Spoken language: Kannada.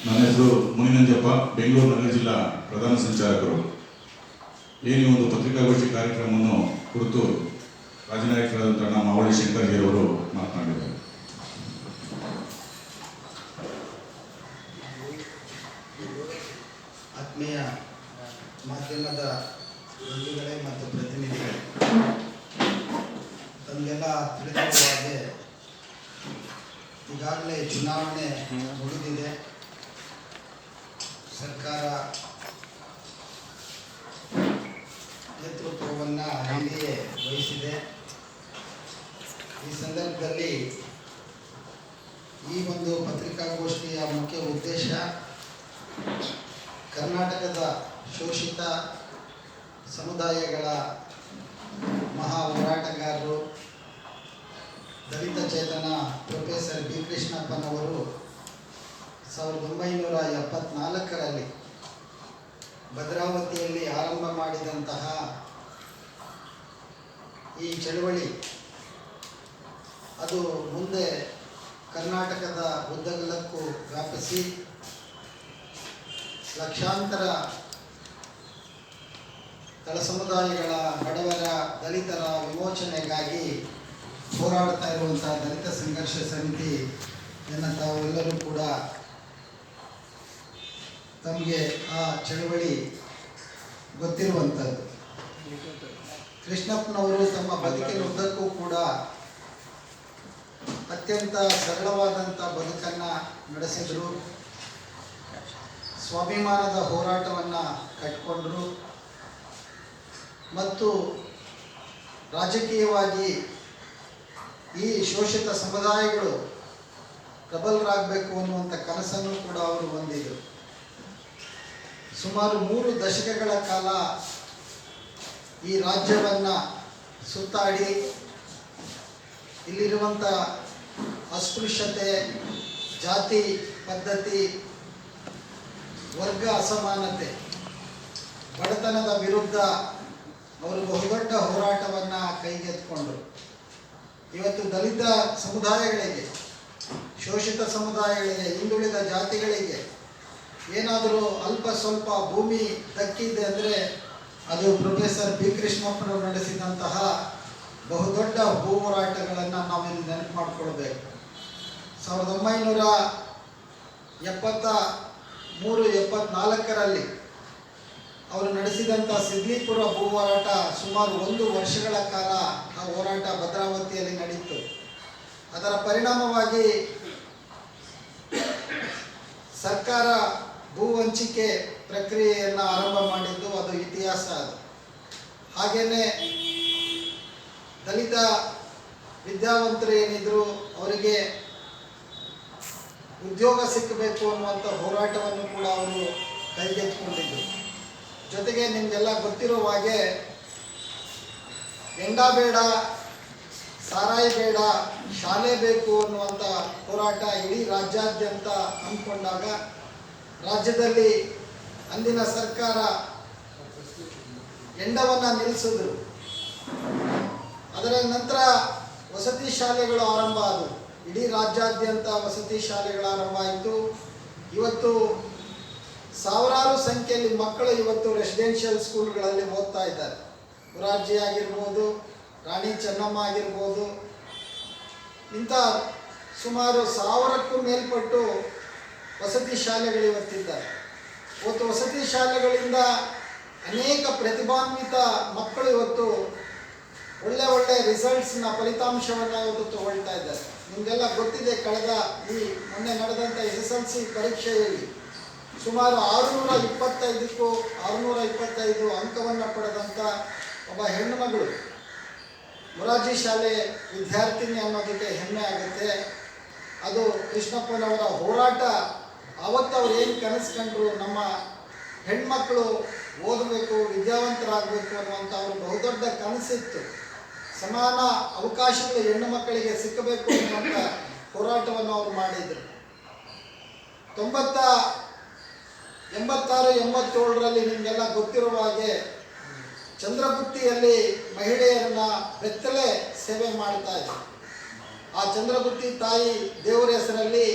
ನನ್ನ ಹೆಸರು ಮುನಿನಂಜಪ್ಪ, ಬೆಂಗಳೂರು ನಗರ ಜಿಲ್ಲಾ ಪ್ರಧಾನ ಸಂಚಾಲಕರು. ಏನು ಒಂದು ಪತ್ರಿಕಾಗೋಷ್ಠಿ ಕಾರ್ಯಕ್ರಮವನ್ನು ಕುರಿತು ರಾಜನಾಯಕರಾದಂಥ ನಮ್ಮ ಮಾವಳಿ ಶಂಕರ್ಜಿಯವರು ಮಾತನಾಡಿದ್ದಾರೆ. ಆತ್ಮೀಯ ಮಾಧ್ಯಮದ ಬಂಧುಗಳೇ ಮತ್ತು ಪ್ರತಿನಿಧಿಗಳೇ, ತಮಗೆಲ್ಲ ತಿಳಿದಿರುವ ಹಾಗೆ ಈಗಾಗಲೇ ಚುನಾವಣೆ ಮುಗಿದಿದೆ. ಸರ್ಕಾರ ನೇತೃತ್ವವನ್ನು ಎನ್ಡಿಎ ವಹಿಸಿದೆ. ಈ ಸಂದರ್ಭದಲ್ಲಿ ಈ ಒಂದು ಪತ್ರಿಕಾಗೋಷ್ಠಿಯ ಮುಖ್ಯ ಉದ್ದೇಶ ಕರ್ನಾಟಕದ ಶೋಷಿತ ಸಮುದಾಯಗಳ ಮಹಾ ಹೋರಾಟಗಾರರು ದಲಿತ ಚೇತನ ಪ್ರೊಫೆಸರ್ ಬಿ ಕೃಷ್ಣಪ್ಪನವರು 1974ರಲ್ಲಿ ಭದ್ರಾವತಿಯಲ್ಲಿ ಆರಂಭ ಮಾಡಿದಂತಹ ಈ ಚಳವಳಿ ಅದು ಮುಂದೆ ಕರ್ನಾಟಕದ ಉದ್ದಗಲಕ್ಕೂ ವ್ಯಾಪಿಸಿ ಲಕ್ಷಾಂತರ ತಳ ಸಮುದಾಯಗಳ ಬಡವರ ದಲಿತರ ವಿಮೋಚನೆಗಾಗಿ ಹೋರಾಡ್ತಾ ಇರುವಂಥ ದಲಿತ ಸಂಘರ್ಷ ಸಮಿತಿಯನ್ನು ತಾವೆಲ್ಲರೂ ಕೂಡ ತಮಗೆ ಆ ಚಳವಳಿ ಗೊತ್ತಿರುವಂಥದ್ದು. ಕೃಷ್ಣಪ್ಪನವರು ತಮ್ಮ ಬದುಕಿನ ಉದ್ದಕ್ಕೂ ಕೂಡ ಅತ್ಯಂತ ಸರಳವಾದಂಥ ಬದುಕನ್ನು ನಡೆಸಿದರು. ಸ್ವಾಭಿಮಾನದ ಹೋರಾಟವನ್ನು ಕಟ್ಟಿಕೊಂಡರು ಮತ್ತು ರಾಜಕೀಯವಾಗಿ ಈ ಶೋಷಿತ ಸಮುದಾಯಗಳು ಪ್ರಬಲರಾಗಬೇಕು ಅನ್ನುವಂಥ ಕನಸನ್ನು ಕೂಡ ಅವರು ಹೊಂದಿದರು. ಸುಮಾರು 3 ದಶಕಗಳ ಕಾಲ ಈ ರಾಜ್ಯವನ್ನು ಸುತ್ತಾಡಿ ಇಲ್ಲಿರುವಂಥ ಅಸ್ಪೃಶ್ಯತೆ, ಜಾತಿ ಪದ್ಧತಿ, ವರ್ಗ ಅಸಮಾನತೆ, ಬಡತನದ ವಿರುದ್ಧ ಅವರು ಬಹುದೊಡ್ಡ ಹೋರಾಟವನ್ನು ಕೈಗೆತ್ತಿಕೊಂಡರು. ಇವತ್ತು ದಲಿತ ಸಮುದಾಯಗಳಿಗೆ, ಶೋಷಿತ ಸಮುದಾಯಗಳಿಗೆ, ಹಿಂದುಳಿದ ಜಾತಿಗಳಿಗೆ ಏನಾದರೂ ಅಲ್ಪ ಸ್ವಲ್ಪ ಭೂಮಿ ದಕ್ಕಿದೆ ಅಂದರೆ ಅದು ಪ್ರೊಫೆಸರ್ ಬಿ ಕೃಷ್ಣಪ್ಪನವರು ನಡೆಸಿದಂತಹ ಬಹುದೊಡ್ಡ ಭೂ ಹೋರಾಟಗಳನ್ನು ನಾವಿಲ್ಲಿ ನೆನಪು ಮಾಡಿಕೊಳ್ಬೇಕು. 1973-74ರಲ್ಲಿ ಅವರು ನಡೆಸಿದಂಥ ಸಿದ್ಲಿಪುರ ಭೂ ಹೋರಾಟ ಸುಮಾರು 1 ವರ್ಷಗಳ ಕಾಲ ಆ ಹೋರಾಟ ಭದ್ರಾವತಿಯಲ್ಲಿ ನಡೆಯಿತು. ಅದರ ಪರಿಣಾಮವಾಗಿ ಸರ್ಕಾರ ಭೂ ಹಂಚಿಕೆ ಪ್ರಕ್ರಿಯೆಯನ್ನು ಆರಂಭ ಮಾಡಿದ್ದು ಅದು ಇತಿಹಾಸ. ಅದು ಹಾಗೆಯೇ ದಲಿತ ವಿದ್ಯಾವಂತರು ಏನಿದ್ರು ಅವರಿಗೆ ಉದ್ಯೋಗ ಸಿಕ್ಕಬೇಕು ಅನ್ನುವಂಥ ಹೋರಾಟವನ್ನು ಕೂಡ ಅವರು ಕೈಗೆತ್ತಿಕೊಂಡಿದ್ದರು. ಜೊತೆಗೆ ನಿಮಗೆಲ್ಲ ಗೊತ್ತಿರುವ ಹಾಗೆ ಹೆಂಡ ಬೇಡ, ಸಾರಾಯಿ ಬೇಡ, ಶಾಲೆ ಬೇಕು ಅನ್ನುವಂಥ ಹೋರಾಟ ಇಡೀ ರಾಜ್ಯಾದ್ಯಂತ ಹಮ್ಮಿಕೊಂಡಾಗ ರಾಜ್ಯದಲ್ಲಿ ಅಂದಿನ ಸರ್ಕಾರ ಹೆಂಡವನ್ನು ನಿಲ್ಲಿಸಿದ್ರು. ಅದರ ನಂತರ ವಸತಿ ಶಾಲೆಗಳು ಆರಂಭ ಆದವು. ಇಡೀ ರಾಜ್ಯಾದ್ಯಂತ ವಸತಿ ಶಾಲೆಗಳ ಆರಂಭ ಆಯಿತು. ಇವತ್ತು ಸಾವಿರಾರು ಸಂಖ್ಯೆಯಲ್ಲಿ ಮಕ್ಕಳು ಇವತ್ತು ರೆಸಿಡೆನ್ಷಿಯಲ್ ಸ್ಕೂಲ್ಗಳಲ್ಲಿ ಓದ್ತಾ ಇದ್ದಾರೆ. ಮೊರಾರ್ಜಿ ಆಗಿರ್ಬೋದು, ರಾಣಿ ಚೆನ್ನಮ್ಮ ಆಗಿರ್ಬೋದು, ಇಂಥ ಸುಮಾರು 1000ಕ್ಕೂ ಮೇಲ್ಪಟ್ಟು ವಸತಿ ಶಾಲೆಗಳು ಇವತ್ತಿದ್ದಾರೆ. ಇವತ್ತು ವಸತಿ ಶಾಲೆಗಳಿಂದ ಅನೇಕ ಪ್ರತಿಭಾನ್ವಿತ ಮಕ್ಕಳು ಇವತ್ತು ಒಳ್ಳೆ ರಿಸಲ್ಟ್ಸ್ನ ಫಲಿತಾಂಶವನ್ನು ಇವತ್ತು ತಗೊಳ್ತಾ ಇದ್ದಾರೆ. ನಿಮಗೆಲ್ಲ ಗೊತ್ತಿದೆ, ಕಳೆದ ಈ ಮೊನ್ನೆ ನಡೆದಂಥ SSLC ಪರೀಕ್ಷೆಯಲ್ಲಿ ಸುಮಾರು 625 ಅಂಕವನ್ನು ಪಡೆದಂಥ ಒಬ್ಬ ಹೆಣ್ಣುಮಗಳು ಮೊರಾರ್ಜಿ ಶಾಲೆ ವಿದ್ಯಾರ್ಥಿನಿ ಅನ್ನೋದಕ್ಕೆ ಹೆಮ್ಮೆ ಆಗುತ್ತೆ. ಅದು ಕೃಷ್ಣಪ್ಪನವರ ಹೋರಾಟ. ಆವತ್ತು ಅವ್ರು ಏನು ಕನಸು ಕಂಡರು, ನಮ್ಮ ಹೆಣ್ಮಕ್ಳು ಓದಬೇಕು, ವಿದ್ಯಾವಂತರಾಗಬೇಕು ಅನ್ನುವಂಥ ಅವರು ಬಹುದೊಡ್ಡ ಕನಸಿತ್ತು. ಸಮಾನ ಅವಕಾಶಗಳು ಹೆಣ್ಣು ಮಕ್ಕಳಿಗೆ ಸಿಕ್ಕಬೇಕು ಅನ್ನುವಂಥ ಹೋರಾಟವನ್ನು ಅವರು ಮಾಡಿದರು. 86-87ರಲ್ಲಿ ನಿಮಗೆಲ್ಲ ಗೊತ್ತಿರುವ ಹಾಗೆ ಚಂದ್ರಗುತ್ತಿಯಲ್ಲಿ ಮಹಿಳೆಯರನ್ನ ಬೆತ್ತಲೆ ಸೇವೆ ಮಾಡ್ತಾ ಇದ್ರು. ಆ ಚಂದ್ರಗುತ್ತಿ ತಾಯಿ ದೇವರ ಹೆಸರಲ್ಲಿ